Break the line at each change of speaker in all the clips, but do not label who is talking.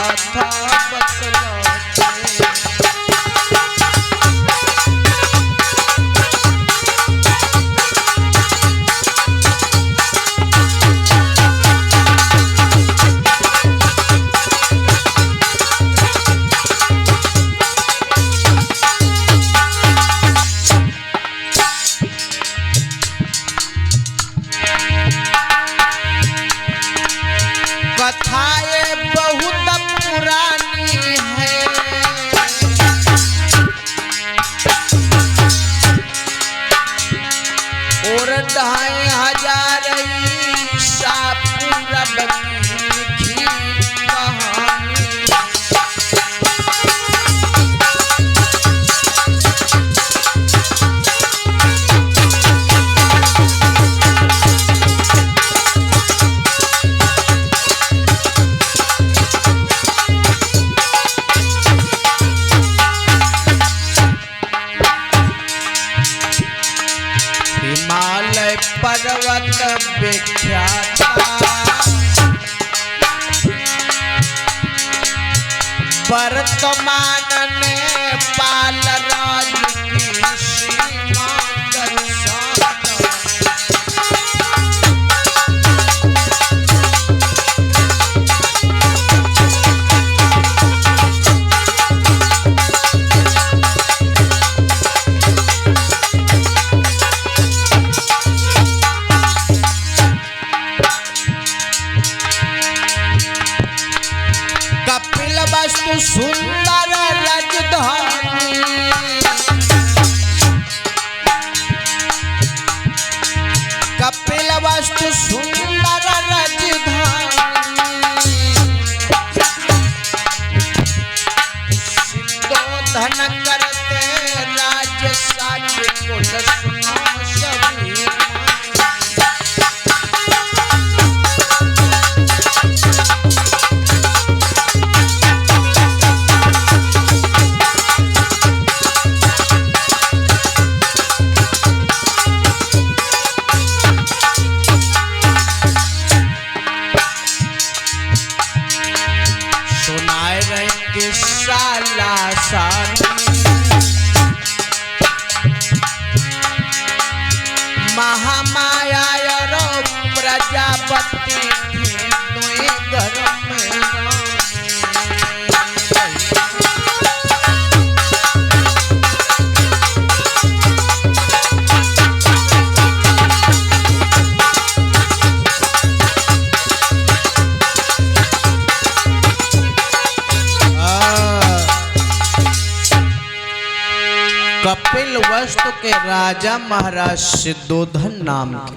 कथा बतलाते। कथाएं बहुत पुरानी है, और 2500 ईसा पूर्व की कहानी। हिमालय पर्वत विख्यात, वर्तमान नेपाल राज्य की सीमा दर्शाता। कपिलवस्तु सुंदर राजधानी, कपिलवस्तु सुंदर राजधानी, सिंधोधन करते राज्य साक्य कुल सुनो सभी। सुनाए रहे किस्सा लासानी, महामाया और प्रजापति थी तुए घर में कपिलवस्तु के राजा महाराज सिद्धोधन नाम के,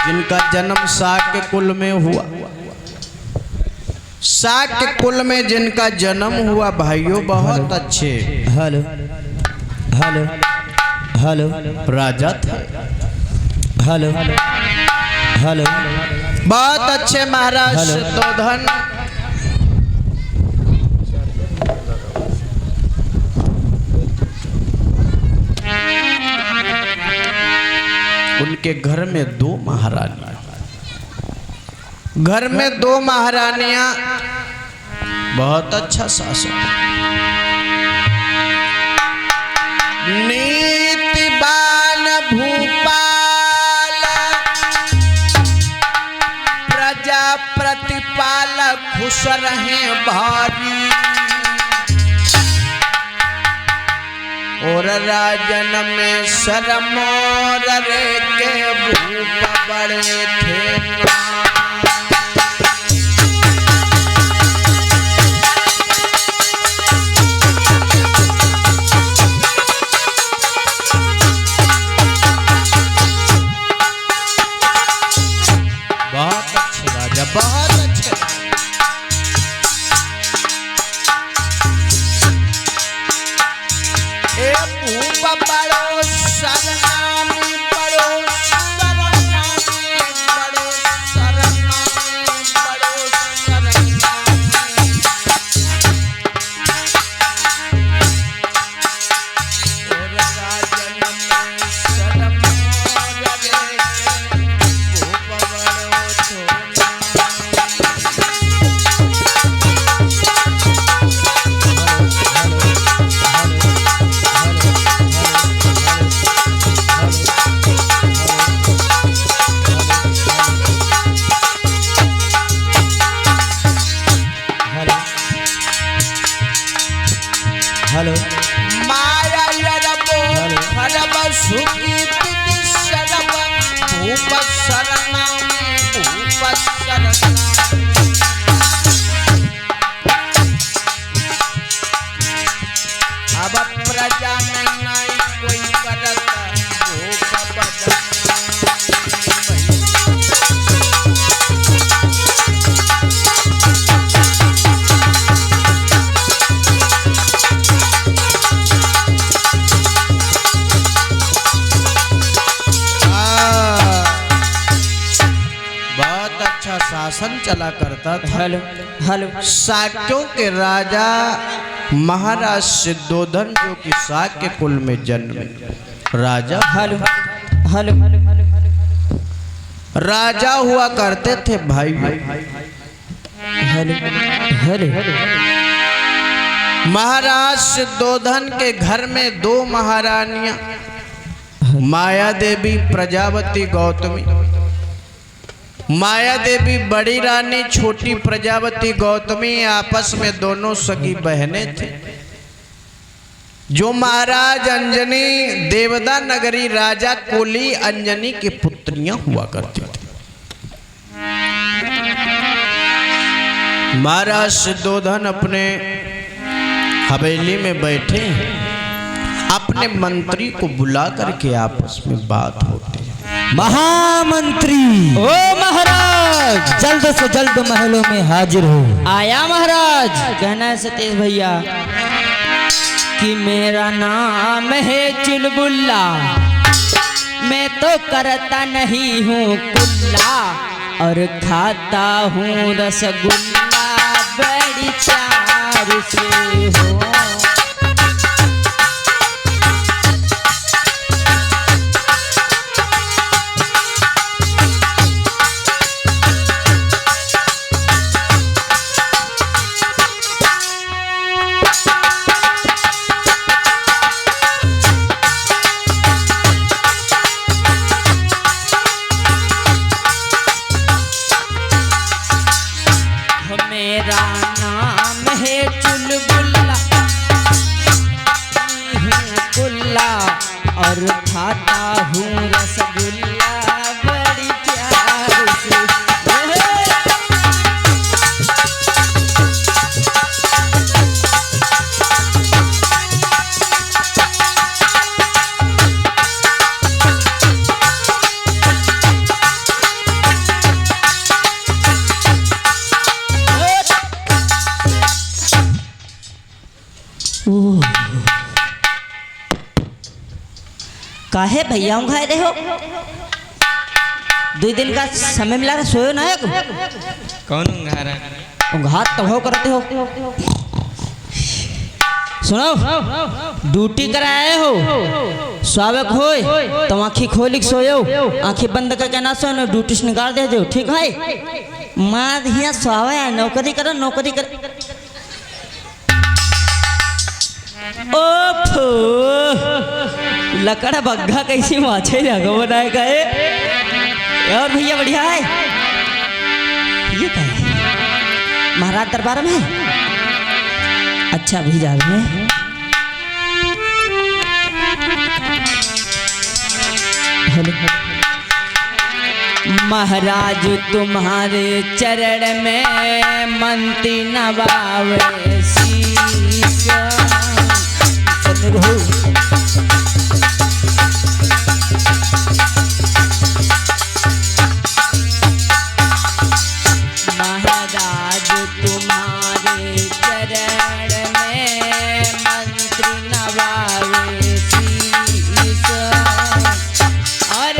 जिनका जन्म शाक्य कुल में हुआ। शाक्य कुल में जिनका जन्म हुआ भाइयों बहुत अच्छे हेलो हेलो हेलो राजा थे। हेलो हेलो बहुत अच्छे महाराज सिद्धोधन। उनके घर में 2 महारानियां, घर में 2 महारानियां, बहुत अच्छा शासन। नीतिवान भूपाल प्रजा प्रतिपालक खुश रहे भारी, और राजन में शर्मोर रे के भूप बड़े थे। बहुत अच्छे राजा, बहुत अच्छे। ए भूप बड़ो सरनामी, बड़ो सरनामी, बड़ो सर
हेलो
माया यरबो हरब सुखी शरब भूप शरणा भूप शरणा। अब प्रजा में नहीं कोई करत भूप बदल। शासन चला करता था।
हेलो हेलो
शाक्यों के राजा महाराज सिद्धोधन जो कि शाक्य कुल में जन्मे राजा
हेलो हेलो
राजा हुआ करते थे भाई।
हेलो हेलो
महाराज सिद्धोधन के घर में दो महारानियां माया देवी प्रजावती गौतमी। माया देवी बड़ी रानी, छोटी प्रजावती गौतमी आपस में दोनों सगी बहनें थे। जो महाराज अंजनी देवदा नगरी राजा कोली अंजनी की पुत्रियां हुआ करती थी। महाराज सिद्धोधन अपने हवेली में बैठे अपने मंत्री को बुला करके आपस में बात होती है।
महामंत्री
ओ महाराज,
जल्द से जल्द महलों में हाजिर हो।
आया महाराज। कहना है सतीश भैया कि मेरा नाम है चुलबुल्ला, मैं तो करता नहीं हूँ कुल्ला और खाता हूँ रसगुल्ला बड़ी चार से हो। मेरा नाम है चुलबुल्ला कुल्ला और खाता हूँ रसगुल्ला बड़ी प्यार से।
काहे भैया खाए रहे हो? 2 दिन का समय मिला सोयो ना है
कौन उंघा रहा?
घात तो हो करते हो। सुनो, ड्यूटी कराए हो स्वागत हो तो आँखी खोली सोयो, आँखी बंद करके ना सोयो, ड्यूटी से निकाल दे दो, ठीक है? माँ हिया स्वावे नौकरी करो नौकरी कर। ओफो लकड़ा बग्घा कैसी माछे जगह बनाए गए। और भैया बढ़िया है। ये क्या है? महाराज दरबार में? अच्छा भी जा रहे हैं।
महाराज तुम्हारे चरण में मंत्री नवावे शीश। महाराज तुम्हारे चरण में मंत्री नवावे शीश और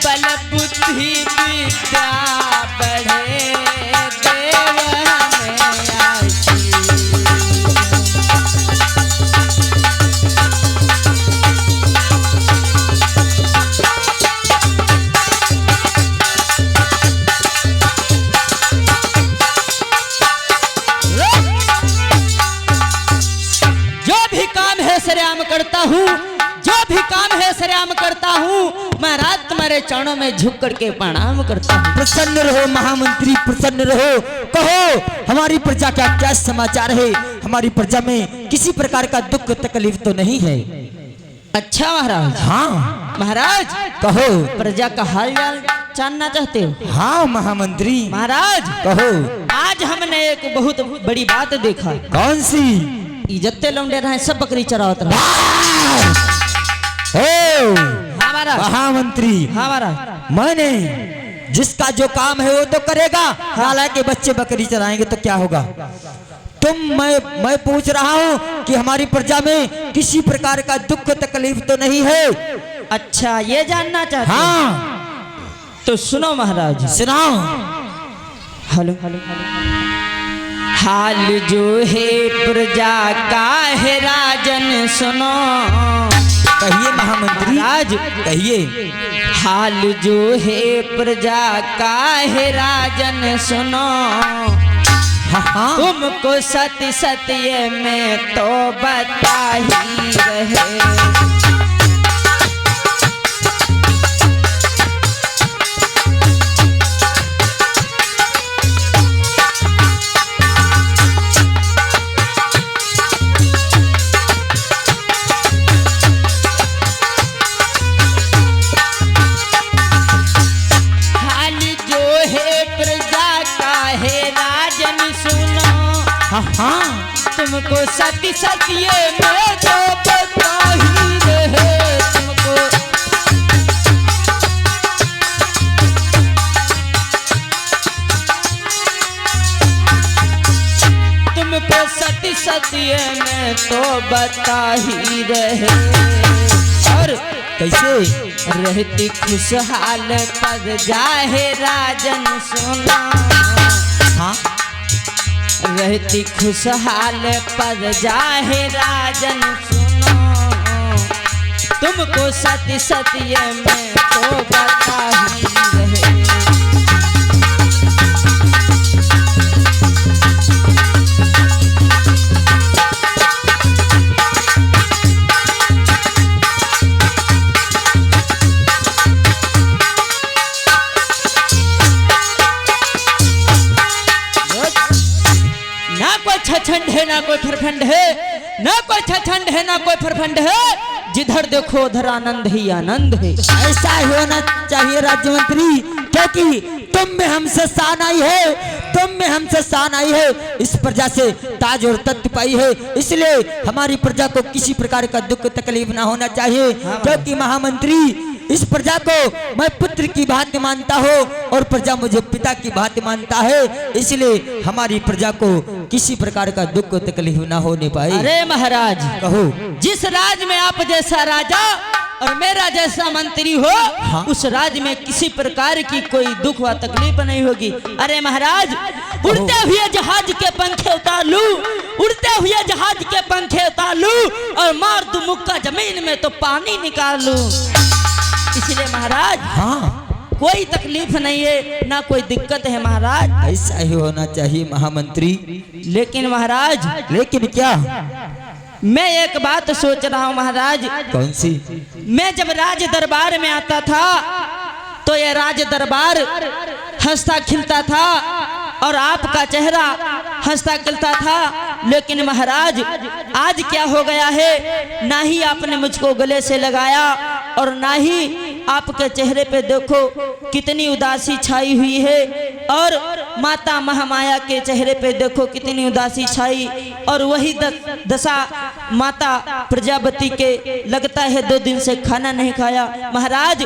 बल बुद्धि विद्या बढ़े देव हमें आशीष।
सरेआम करता हूँ, जो भी काम है सरेआम करता हूँ। महाराज तुम्हारे चरणों में झुक करके प्रणाम करता हूँ।
प्रसन्न रहो महामंत्री, प्रसन्न रहो। कहो हमारी प्रजा का क्या समाचार है? हमारी प्रजा में किसी प्रकार का दुख तकलीफ तो नहीं है?
अच्छा महाराज।
हाँ
महाराज
कहो।
प्रजा का हाल चाल जानना चाहते हो?
हाँ महामंत्री
महाराज
कहो।
आज हमने एक बहुत बड़ी बात देखा।
कौन सी?
इज्जते लौंडे रहे सब बकरी चरावत रहे।
ओ
हाँ महाराज।
महामंत्री,
हाँ महाराज।
मैंने जिसका जो काम है वो तो करेगा, हालांकि बच्चे बकरी चराएंगे तो क्या होगा? मैं पूछ रहा हूँ कि हमारी प्रजा में किसी प्रकार का दुख तकलीफ तो नहीं है?
अच्छा ये जानना चाहते हो?
हाँ
तो सुनो महाराज।
सुनाओ।
हेलो। हाल जो है प्रजा का है राजन सुनो।
कहिए महामंत्री।
राज
कहिए।
हाल जो है प्रजा का है राजन सुनो।
हाँ हाँ।
तुमको सत्य सत्य में तो बता ही रहे।
हाँ हाँ।
तुमको सत्य सत्य में तो बता ही रहे। तुमको सत्य सत्य में तो बता ही रहे। और
कैसे?
रहती खुशहाल पद जाहे राजन सुना।
हाँ।
रहती खुशहाल पद जाहे राजन सुनो। तुमको सत्य सत्य में तो बता ही रहे। छछंड है ना कोई फरफंड है, ना कोई छछंड है ना कोई फरफंड है। जिधर देखो उधर आनंद ही आनंद है।
ऐसा ही होना चाहिए राज्य मंत्री, क्योंकि तुम में हमसे शान आई है, तुम में हमसे शान आई है। इस प्रजा से ताज और तख्त पाई है, इसलिए हमारी प्रजा को किसी प्रकार का दुख तकलीफ ना होना चाहिए। क्योंकि महामंत्री, इस प्रजा को मैं पुत्र की भांति मानता हूँ और प्रजा मुझे पिता की भांति मानता है, इसलिए हमारी प्रजा को किसी प्रकार का दुख तकलीफ ना होने पाए।
अरे महाराज
कहो।
जिस राज में आप जैसा राजा और मेरा जैसा मंत्री हो,
हाँ?
उस राज में किसी प्रकार की कोई दुख व तकलीफ नहीं होगी। अरे महाराज, उड़ते हुए जहाज के पंखे उतार लूं, उड़ते हुए जहाज के पंखे उतार लूं और मार दूं मुक्का जमीन में तो पानी निकाल लूं। इसलिए महाराज,
हाँ,
कोई तकलीफ नहीं है, ना कोई दिक्कत है महाराज।
ऐसा ही होना चाहिए महामंत्री।
लेकिन महाराज,
लेकिन क्या?
मैं एक बात सोच रहा हूँ महाराज।
कौन सी?
मैं जब राज दरबार में आता था तो ये राज दरबार हंसता खिलता था और आपका चेहरा हंसता खिलता था। लेकिन महाराज, आज क्या हो गया है? ना ही आपने मुझको गले से लगाया और ना ही आपके चेहरे पे देखो कितनी उदासी छाई हुई है, और माता महामाया के चेहरे पे देखो कितनी उदासी छाई, और वही दशा माता प्रजापति के लगता है 2 दिन से खाना नहीं खाया। महाराज,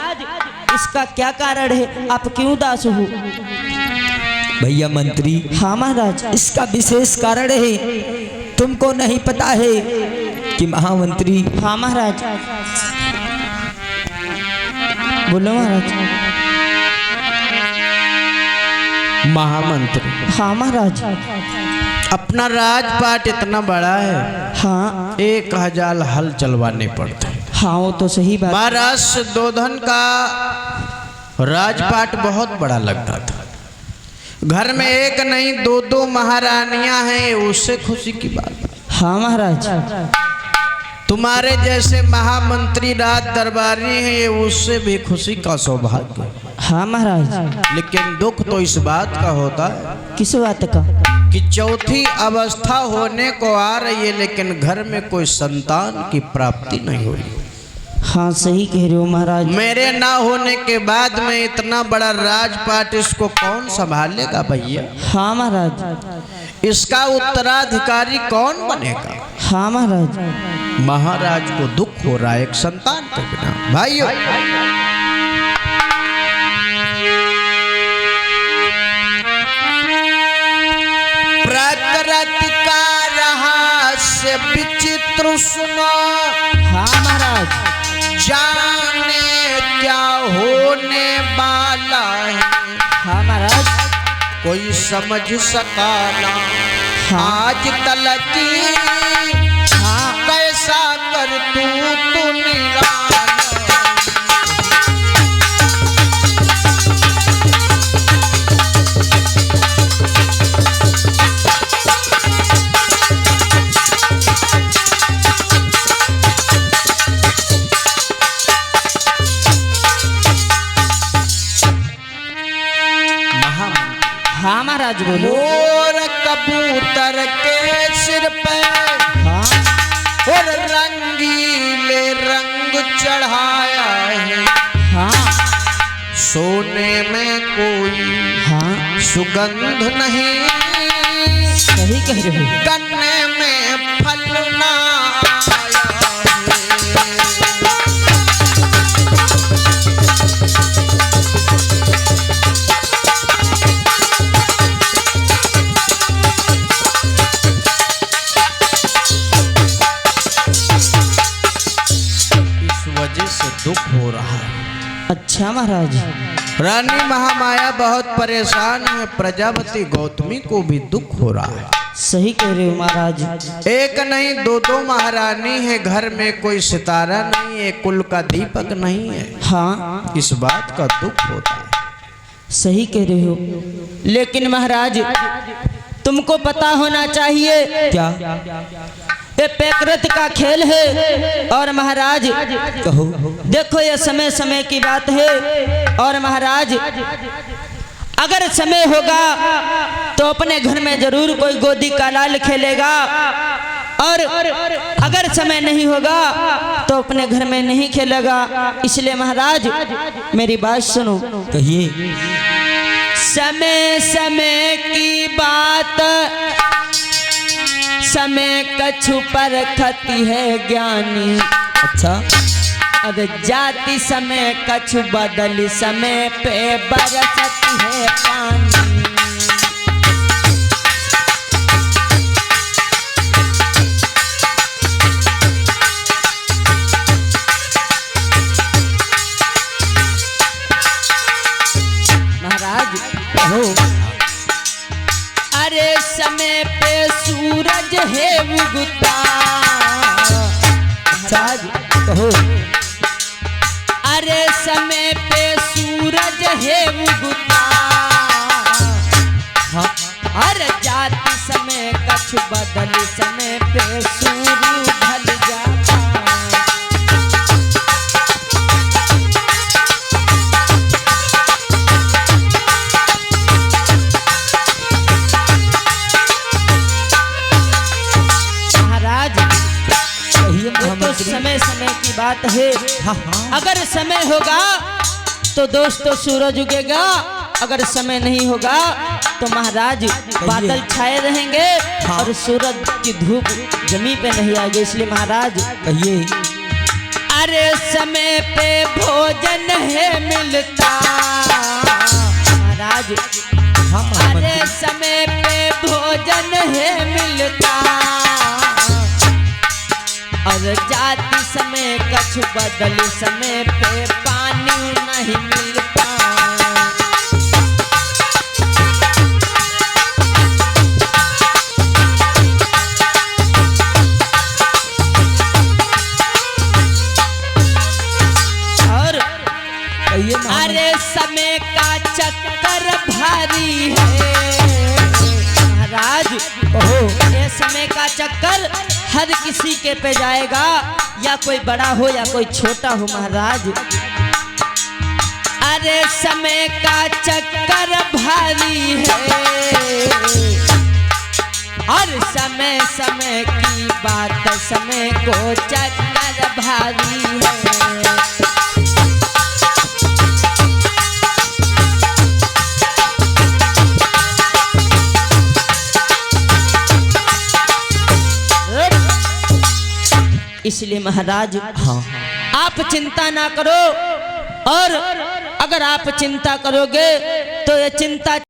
इसका क्या कारण है? आप क्यों उदास हो?
भैया मंत्री,
हाँ महाराज।
इसका विशेष कारण है, तुमको नहीं पता है कि महामंत्री।
हाँ महाराज, बोलो महाराज।
महामंत्री,
हाँ महाराज।
अपना राजपाट इतना बड़ा है,
हाँ
1000 हल चलवाने पड़ते हैं।
हाँ, वो तो सही बात।
महाराज सुद्धोधन का राजपाट बहुत बड़ा लगता था। घर में एक नहीं 2-2 महारानियां हैं, उससे खुशी की बात।
हाँ महाराज।
तुम्हारे जैसे महामंत्री राज दरबारी हैं, ये उससे भी खुशी का सौभाग्य।
हाँ महाराज।
लेकिन दुख तो इस बात का होता है,
किस बात का?
कि चौथी अवस्था होने को आ रही है लेकिन घर में कोई संतान की प्राप्ति नहीं हो रही।
हाँ सही कह रहे हो महाराज।
मेरे ना होने के बाद में इतना बड़ा राजपाट इसको कौन संभालेगा भैया?
हाँ महाराज।
इसका उत्तराधिकारी कौन बनेगा?
हाँ महाराज।
महाराज को दुख हो रहा है एक संतान के बिना। भाइयों प्रकृति का रहस्य विचित्र सुनो।
हाँ महाराज।
जाने क्या होने वाला है
हाँ महाराज।
कोई समझ सका ना।
हाँ।
आज तलकी
हाँ।
कैसा कर तू निराला।
हाँ महाराज बोलो।
मोर कबूतर के सिर पे
हाँ।
और रंगीले रंग चढ़ाया है।
हाँ।
सोने में कोई
हाँ।
सुगंध नहीं।
सही कह रहे हो।
गन्ने में फल ना आया है। वजह से दुख हो रहा है।
अच्छा महाराज।
रानी महामाया बहुत परेशान है। प्रजापति गौतमी को भी दुख हो रहा है।
सही कह रहे हो महाराज।
एक नहीं दो दो महारानी है। घर में कोई सितारा नहीं है। कुल का दीपक नहीं है।
हाँ।
इस बात का दुख होता है।
सही कह रहे हो। लेकिन महाराज तुमको पता होना चाहिए।
क्या?
ये प्रकृति का खेल है। और महाराज
कहो।
देखो ये समय समय की बात है। और महाराज अगर समय होगा तो अपने घर में जरूर कोई गोदी का लाल खेलेगा। और अगर समय नहीं होगा तो अपने घर में नहीं खेलेगा। इसलिए महाराज मेरी बात सुनो।
कहिए।
समय समय की बात समय कछु पर खती है ज्ञानी।
अच्छा।
अरे जाति समय कछु बदली समय पे बरसती है पानी। महाराज
कहो।
अरे समय पे सूरज है उगता।
महाराज कहो।
अरे समय पे सूरज है उगता।
हाँ।
अरे जाति समय कछु बदल समय पे सूरज ढल जाता। महाराज
कहिए
ये तो
महामंत्री।
समय समय की बात है।
हाँ हाँ।
अगर समय होगा तो दोस्तों सूरज उगेगा। अगर समय नहीं होगा तो महाराज बादल छाए रहेंगे।
हाँ।
और सूरज की धूप जमीन पे नहीं आएगी। इसलिए महाराज
कहिए।
अरे समय पे भोजन है मिलता। महाराज
हाँ
अरे
महामंत्री।
समय पे भोजन है मिलता। और जाति समय कछु बदल समय पे पानी नहीं मिलता। और
कहिए महामंत्री।
अरे समय का चक्कर भारी है। महाराज
कहो।
ये समय का चक्कर हर किसी के पे जाएगा। या कोई बड़ा हो या कोई छोटा हो महाराज। अरे समय का चक्कर भारी है।
समय की बात समय को चक्कर भारी है।
इसलिए महाराज, हाँ, आप चिंता ना करो, और अगर आप चिंता करोगे तो ये चिंता